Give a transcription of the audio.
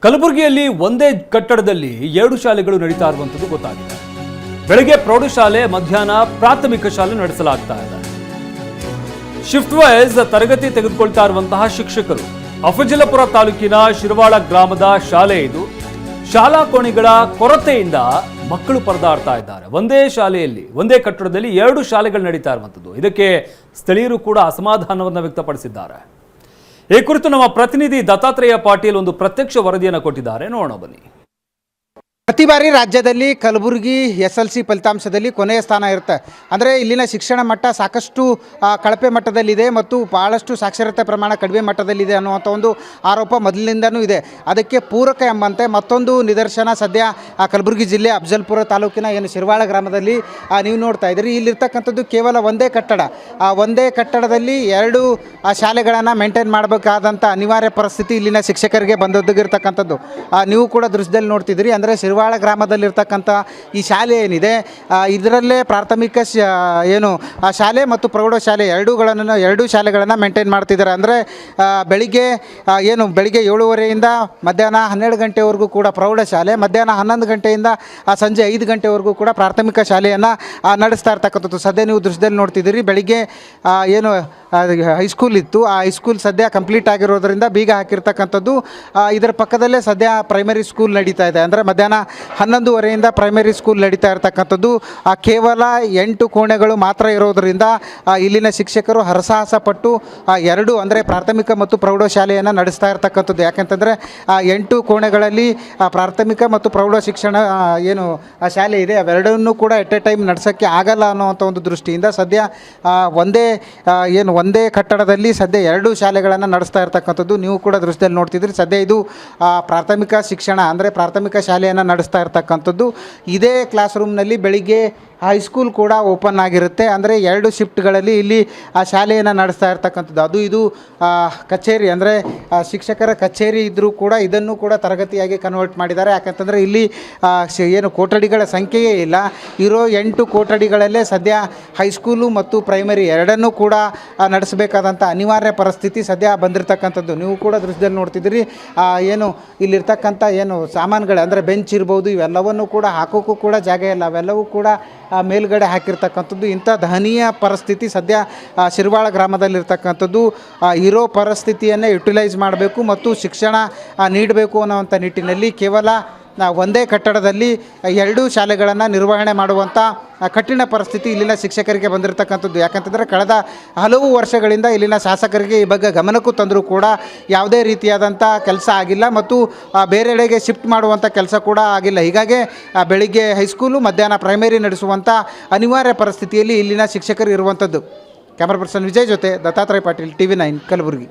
ಕಲಬುರಗಿಯಲ್ಲಿ ಒಂದೇ ಕಟ್ಟಡದಲ್ಲಿ 2 ಶಾಲೆಗಳು ನಡೀತಾ ಇರುವಂಥದ್ದು ಗೊತ್ತಾಗಿದೆ. ಬೆಳಗ್ಗೆ ಪ್ರೌಢಶಾಲೆ, ಮಧ್ಯಾಹ್ನ ಪ್ರಾಥಮಿಕ ಶಾಲೆ ನಡೆಸಲಾಗ್ತಾ ಇದೆ. ಶಿಫ್ಟ್ ವೈಸ್ ತರಗತಿ ತೆಗೆದುಕೊಳ್ತಾ ಇರುವಂತಹ ಶಿಕ್ಷಕರು. ಅಫಜಲಪುರ ತಾಲೂಕಿನ ಶಿರವಾಳ ಗ್ರಾಮದ ಶಾಲೆ ಇದು. ಶಾಲಾ ಕೋಣೆಗಳ ಕೊರತೆಯಿಂದ ಮಕ್ಕಳು ಪರದಾಡ್ತಾ ಇದ್ದಾರೆ. ಒಂದೇ ಶಾಲೆಯಲ್ಲಿ, ಒಂದೇ ಕಟ್ಟಡದಲ್ಲಿ 2 ಶಾಲೆಗಳು ನಡೀತಾ ಇರುವಂಥದ್ದು. ಇದಕ್ಕೆ ಸ್ಥಳೀಯರು ಕೂಡ ಅಸಮಾಧಾನವನ್ನು ವ್ಯಕ್ತಪಡಿಸಿದ್ದಾರೆ. ಈ ಕುರಿತು ನಮ್ಮ ಪ್ರತಿನಿಧಿ ದತ್ತಾತ್ರೇಯ ಪಾಟೀಲ್ ಒಂದು ಪ್ರತ್ಯಕ್ಷ ವರದಿಯನ್ನು ಕೊಟ್ಟಿದ್ದಾರೆ. ನೋಡೋಣ ಬನ್ನಿ. ಪ್ರತಿ ಬಾರಿ ರಾಜ್ಯದಲ್ಲಿ ಕಲಬುರಗಿ SLC ಫಲಿತಾಂಶದಲ್ಲಿ ಕೊನೆಯ ಸ್ಥಾನ ಇರುತ್ತೆ. ಅಂದರೆ ಇಲ್ಲಿನ ಶಿಕ್ಷಣ ಮಟ್ಟ ಸಾಕಷ್ಟು ಕಳಪೆ ಮಟ್ಟದಲ್ಲಿದೆ ಮತ್ತು ಭಾಳಷ್ಟು ಸಾಕ್ಷರತೆ ಪ್ರಮಾಣ ಕಡಿಮೆ ಮಟ್ಟದಲ್ಲಿದೆ ಅನ್ನುವಂಥ ಒಂದು ಆರೋಪ ಮೊದಲಿನಿಂದನೂ ಇದೆ. ಅದಕ್ಕೆ ಪೂರಕ ಎಂಬಂತೆ ಮತ್ತೊಂದು ನಿದರ್ಶನ ಸದ್ಯ ಕಲಬುರಗಿ ಜಿಲ್ಲೆ ಅಫಜಲ್ಪುರ ತಾಲೂಕಿನ ಏನು ಶಿರವಾಳ ಗ್ರಾಮದಲ್ಲಿ ನೀವು ನೋಡ್ತಾ ಇದ್ದೀರಿ. ಇಲ್ಲಿರ್ತಕ್ಕಂಥದ್ದು ಕೇವಲ ಒಂದೇ ಕಟ್ಟಡ. ಒಂದೇ ಕಟ್ಟಡದಲ್ಲಿ 2 ಶಾಲೆಗಳನ್ನು ಮೇಂಟೈನ್ ಮಾಡಬೇಕಾದಂಥ ಅನಿವಾರ್ಯ ಪರಿಸ್ಥಿತಿ ಇಲ್ಲಿನ ಶಿಕ್ಷಕರಿಗೆ ಬಂದೊದಗಿರ್ತಕ್ಕಂಥದ್ದು ನೀವು ಕೂಡ ದೃಶ್ಯದಲ್ಲಿ ನೋಡ್ತಿದ್ದೀರಿ. ಅಂದರೆ ಶಿರವಾಳ ಗ್ರಾಮದಲ್ಲಿರ್ತಕ್ಕಂಥ ಈ ಶಾಲೆ ಏನಿದೆ, ಇದರಲ್ಲೇ ಪ್ರಾಥಮಿಕ ಶಾಲೆ ಮತ್ತು ಪ್ರೌಢಶಾಲೆ 2 ಶಾಲೆಗಳನ್ನು ಮೇಂಟೈನ್ ಮಾಡ್ತಿದ್ದಾರೆ. ಅಂದರೆ ಬೆಳಿಗ್ಗೆ 7:30ಯಿಂದ ಮಧ್ಯಾಹ್ನ 12 ಗಂಟೆವರೆಗೂ ಕೂಡ ಪ್ರೌಢಶಾಲೆ, ಮಧ್ಯಾಹ್ನ 11 ಗಂಟೆಯಿಂದ ಸಂಜೆ 5 ಗಂಟೆವರೆಗೂ ಕೂಡ ಪ್ರಾಥಮಿಕ ಶಾಲೆಯನ್ನು ನಡೆಸ್ತಾ ಇರ್ತಕ್ಕಂಥದ್ದು ಸದ್ಯ ನೀವು ದೃಶ್ಯದಲ್ಲಿ ನೋಡ್ತಿದ್ದೀರಿ. ಬೆಳಿಗ್ಗೆ ಹೈಸ್ಕೂಲ್ ಇತ್ತು, ಆ ಹೈಸ್ಕೂಲ್ ಸದ್ಯ ಕಂಪ್ಲೀಟ್ ಆಗಿರೋದ್ರಿಂದ ಬೀಗ ಹಾಕಿರ್ತಕ್ಕಂಥದ್ದು. ಇದರ ಪಕ್ಕದಲ್ಲೇ ಸದ್ಯ ಪ್ರೈಮರಿ ಸ್ಕೂಲ್ ನಡೀತಾ ಇದೆ. ಅಂದರೆ ಮಧ್ಯಾಹ್ನ 11:30ಯಿಂದ ಪ್ರೈಮರಿ ಸ್ಕೂಲ್ ನಡೀತಾ ಇರ್ತಕ್ಕಂಥದ್ದು. ಕೇವಲ 8 ಕೋಣೆಗಳು ಮಾತ್ರ ಇರೋದರಿಂದ ಇಲ್ಲಿನ ಶಿಕ್ಷಕರು ಹರಸಾಹಸ ಪಟ್ಟು 2 ಅಂದರೆ ಪ್ರಾಥಮಿಕ ಮತ್ತು ಪ್ರೌಢಶಾಲೆಯನ್ನು ನಡೆಸ್ತಾ ಇರ್ತಕ್ಕಂಥದ್ದು. ಯಾಕೆಂತಂದರೆ 8 ಕೋಣೆಗಳಲ್ಲಿ ಪ್ರಾಥಮಿಕ ಮತ್ತು ಪ್ರೌಢ ಶಿಕ್ಷಣ ಶಾಲೆ ಇದೆ, ಅವೆರಡನ್ನೂ ಕೂಡ ಎಟ್ ಎ ಟೈಮ್ ನಡೆಸೋಕ್ಕೆ ಆಗಲ್ಲ ಅನ್ನೋವಂಥ ಒಂದು ದೃಷ್ಟಿಯಿಂದ ಸದ್ಯ ಒಂದೇ ಕಟ್ಟಡದಲ್ಲಿ ಸದ್ಯ 2 ಶಾಲೆಗಳನ್ನು ನಡೆಸ್ತಾ ಇರ್ತಕ್ಕಂಥದ್ದು ನೀವು ಕೂಡ ದೃಶ್ಯದಲ್ಲಿ ನೋಡ್ತಿದ್ರಿ. ಸದ್ಯ ಇದು ಪ್ರಾಥಮಿಕ ಶಿಕ್ಷಣ ಅಂದರೆ ಪ್ರಾಥಮಿಕ ಶಾಲೆಯನ್ನು ನಡೆಸ್ತಾ ಇರ್ತಕ್ಕಂಥದ್ದು. ಇದೇ ಕ್ಲಾಸ್ ರೂಮ್ನಲ್ಲಿ ಬೆಳಿಗ್ಗೆ ಹೈಸ್ಕೂಲ್ ಕೂಡ ಓಪನ್ ಆಗಿರುತ್ತೆ. ಅಂದರೆ 2 ಶಿಫ್ಟ್ಗಳಲ್ಲಿ ಇಲ್ಲಿ ಆ ಶಾಲೆಯನ್ನು ನಡೆಸ್ತಾ ಇರ್ತಕ್ಕಂಥದ್ದು. ಅದು ಇದು ಕಚೇರಿ ಅಂದರೆ ಶಿಕ್ಷಕರ ಕಚೇರಿ ಇದ್ದರೂ ಕೂಡ ಇದನ್ನು ಕೂಡ ತರಗತಿಯಾಗಿ ಕನ್ವರ್ಟ್ ಮಾಡಿದ್ದಾರೆ. ಯಾಕಂತಂದರೆ ಇಲ್ಲಿ ಕೊಠಡಿಗಳ ಸಂಖ್ಯೆಯೇ ಇಲ್ಲ. ಇರೋ 8 ಕೊಠಡಿಗಳಲ್ಲೇ ಸದ್ಯ ಹೈಸ್ಕೂಲು ಮತ್ತು ಪ್ರೈಮರಿ ಎರಡನ್ನೂ ಕೂಡ ನಡೆಸಬೇಕಾದಂಥ ಅನಿವಾರ್ಯ ಪರಿಸ್ಥಿತಿ ಸದ್ಯ ಬಂದಿರತಕ್ಕಂಥದ್ದು ನೀವು ಕೂಡ ದೃಶ್ಯದಲ್ಲಿ ನೋಡ್ತಿದ್ದೀರಿ. ಇಲ್ಲಿರ್ತಕ್ಕಂಥ ಸಾಮಾನುಗಳು ಅಂದರೆ ಬೆಂಚ್ ಇರ್ಬೋದು, ಇವೆಲ್ಲವನ್ನೂ ಕೂಡ ಹಾಕೋಕ್ಕೂ ಕೂಡ ಜಾಗ ಇಲ್ಲ, ಅವೆಲ್ಲವೂ ಕೂಡ ಮೇಲ್ಗಡೆ ಹಾಕಿರ್ತಕ್ಕಂಥದ್ದು. ಇಂಥ ದಯನೀಯ ಪರಿಸ್ಥಿತಿ ಸದ್ಯ ಶಿರವಾಳ ಗ್ರಾಮದಲ್ಲಿರ್ತಕ್ಕಂಥದ್ದು. ಇರೋ ಪರಿಸ್ಥಿತಿಯನ್ನೇ ಯುಟಿಲೈಸ್ ಮಾಡಬೇಕು ಮತ್ತು ಶಿಕ್ಷಣ ನೀಡಬೇಕು ಅನ್ನೋವಂಥ ನಿಟ್ಟಿನಲ್ಲಿ ಕೇವಲ ಒಂದೇ ಕಟ್ಟಡದಲ್ಲಿ 2 ಶಾಲೆಗಳನ್ನು ನಿರ್ವಹಣೆ ಮಾಡುವಂಥ ಕಠಿಣ ಪರಿಸ್ಥಿತಿ ಇಲ್ಲಿನ ಶಿಕ್ಷಕರಿಗೆ ಬಂದಿರತಕ್ಕಂಥದ್ದು. ಯಾಕಂತಂದರೆ ಕಳೆದ ಹಲವು ವರ್ಷಗಳಿಂದ ಇಲ್ಲಿನ ಶಾಸಕರಿಗೆ ಈ ಬಗ್ಗೆ ಗಮನಕ್ಕೂ ತಂದರೂ ಕೂಡ ಯಾವುದೇ ರೀತಿಯಾದಂಥ ಕೆಲಸ ಆಗಿಲ್ಲ ಮತ್ತು ಬೇರೆಡೆಗೆ ಶಿಫ್ಟ್ ಮಾಡುವಂಥ ಕೆಲಸ ಕೂಡ ಆಗಿಲ್ಲ. ಹೀಗಾಗಿ ಬೆಳಿಗ್ಗೆ ಹೈಸ್ಕೂಲು, ಮಧ್ಯಾಹ್ನ ಪ್ರೈಮರಿ ನಡೆಸುವಂಥ ಅನಿವಾರ್ಯ ಪರಿಸ್ಥಿತಿಯಲ್ಲಿ ಇಲ್ಲಿನ ಶಿಕ್ಷಕರು ಇರುವಂಥದ್ದು. ಕ್ಯಾಮರಾ ಪರ್ಸನ್ ವಿಜಯ್ ಜೊತೆ ದತ್ತಾತ್ರೇಯ ಪಾಟೀಲ್, TV9 ಕಲಬುರಗಿ.